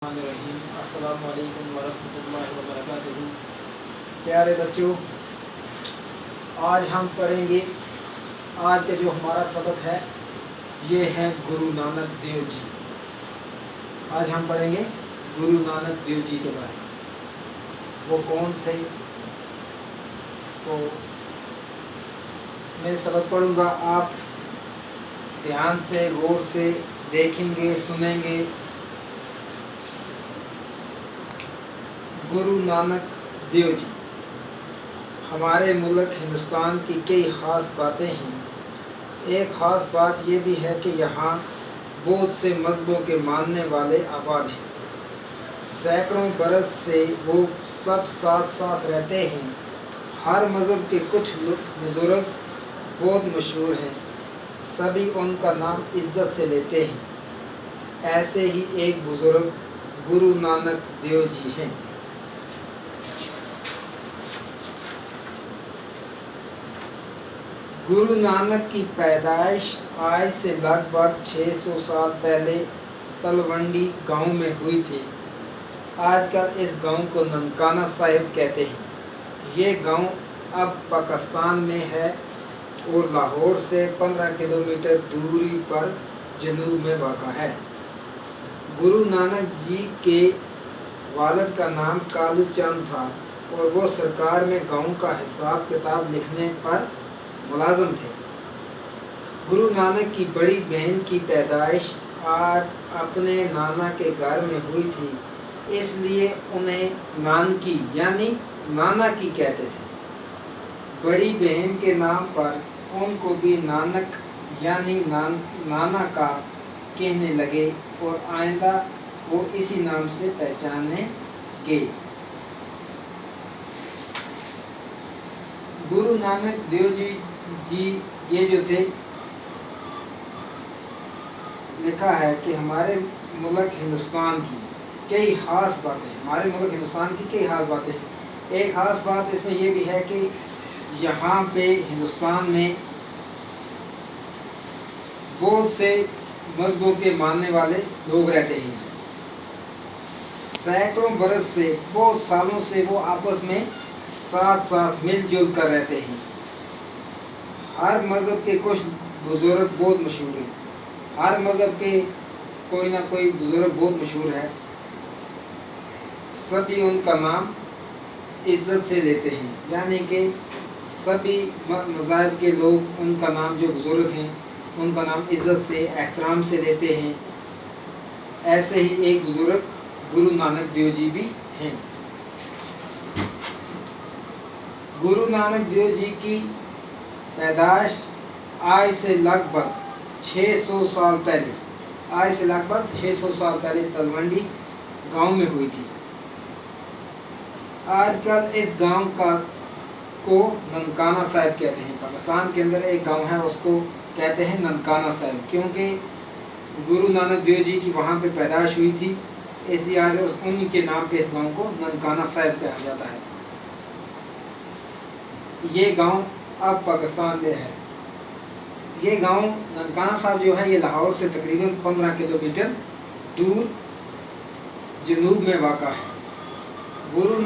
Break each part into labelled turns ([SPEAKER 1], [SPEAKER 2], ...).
[SPEAKER 1] السلام علیکم ورحمۃ اللہ وبرکاتہ۔ پیارے بچوں، آج ہم پڑھیں گے، آج کا جو ہمارا سبق ہے یہ ہے گرو نانک دیو جی۔ آج ہم پڑھیں گے گرو نانک دیو جی کے بارے میں۔ وہ کون تھے؟ تو میں سبق پڑھوں گا، آپ دھیان سے غور سے دیکھیں گے، سنیں گے۔ گرو نانک دیو جی، ہمارے ملک ہندوستان کی کئی خاص باتیں ہیں۔ ایک خاص بات یہ بھی ہے کہ یہاں بہت سے مذہبوں کے ماننے والے آباد ہیں۔ سینکڑوں برس سے وہ سب ساتھ ساتھ رہتے ہیں۔ ہر مذہب کے کچھ بزرگ بہت مشہور ہیں، سبھی ان کا نام عزت سے لیتے ہیں۔ ایسے ہی ایک بزرگ گرو نانک دیو جی ہیں۔ گرو نانک کی پیدائش آج سے لگ بھگ 600 سال پہلے تلونڈی گاؤں میں ہوئی تھی۔ آج کل اس گاؤں کو ننکانہ صاحب کہتے ہیں۔ یہ گاؤں اب پاکستان میں ہے اور لاہور سے 15 کلومیٹر دوری پر جنوب میں واقع ہے۔ گرو نانک جی کے والد کا نام کالو چند تھا اور وہ سرکار میں گاؤں کا حساب کتاب لکھنے پر ملازم تھے۔ گرو نانک کی بڑی بہن کی پیدائش اپنے نانا کے گھر میں ہوئی تھی، اس لیے انہیں نانکی یعنی نانا کی کہتے تھے۔ بڑی بہن کے نام پر ان کو بھی نانک یعنی نانا کا کہنے لگے اور آئندہ وہ اسی نام سے پہچانے گے۔ گرو نانک دیو جی یہ جو تھے، لکھا ہے کہ ہمارے ملک ہندوستان کی کئی خاص باتیں ہیں۔ ہمارے ملک ہندوستان کی کئی خاص باتیں ہیں۔ ایک خاص بات اس میں یہ بھی ہے کہ یہاں پہ ہندوستان میں بہت سے مذہبوں کے ماننے والے لوگ رہتے ہیں۔ سینکڑوں برس سے، بہت سالوں سے وہ آپس میں ساتھ ساتھ مل جل کر رہتے ہیں۔ ہر مذہب کے کچھ بزرگ بہت مشہور ہیں۔ ہر مذہب کے کوئی نہ کوئی بزرگ بہت مشہور ہے، سبھی ان کا نام عزت سے لیتے ہیں، یعنی کہ سبھی مذاہب کے لوگ ان کا نام جو بزرگ ہیں ان کا نام عزت سے احترام سے لیتے ہیں۔ ایسے ہی ایک بزرگ گرو نانک دیو جی بھی ہیں۔ گرو نانک دیو جی کی پیدائش آج سے لگ بھگ 600 سال پہلے تلونڈی گاؤں میں ہوئی تھی۔ آج کل اس گاؤں کو ننکانہ صاحب کہتے ہیں۔ پاکستان کے اندر ایک گاؤں ہے، اس کو کہتے ہیں ننکانہ صاحب، کیونکہ گرو نانک دیو جی کی وہاں پہ پیدائش ہوئی تھی، اس لیے آج انہی کے نام پہ اس گاؤں کو ننکانہ صاحب کہا جاتا ہے۔ یہ گاؤں اب پاکستان میں ہے۔ یہ گاؤں ننکانہ صاحب جو ہے یہ لاہور سے تقریباً 15 کلومیٹر دور جنوب میں واقع ہے۔ گرو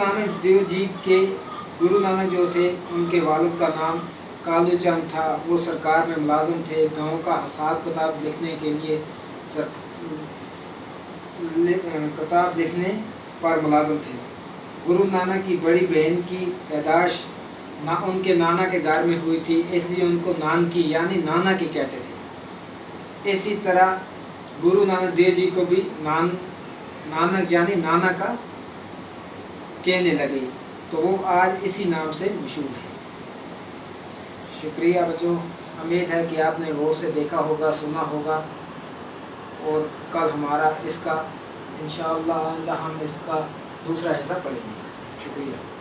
[SPEAKER 1] نانک جو تھے ان کے والد کا نام کالو چند تھا، وہ سرکار میں ملازم تھے، گاؤں کا حساب کتاب لکھنے کے لیے کتاب لکھنے پر ملازم تھے۔ گرو نانک کی بڑی بہن کی پیدائش ان کے نانا کے گھر میں ہوئی تھی، اس لیے ان کو نانکی یعنی نانا کی کہتے تھے۔ اسی طرح گرو نانک دیو جی کو بھی نانک یعنی نانا کا کہنے لگے، تو وہ آج اسی نام سے مشہور ہے۔ شکریہ بچوں، امید ہے کہ آپ نے غور سے دیکھا ہوگا، سنا ہوگا، اور کل ہمارا اس کا انشاءاللہ ہم اس کا دوسرا حصہ پڑھیں گے۔ شکریہ۔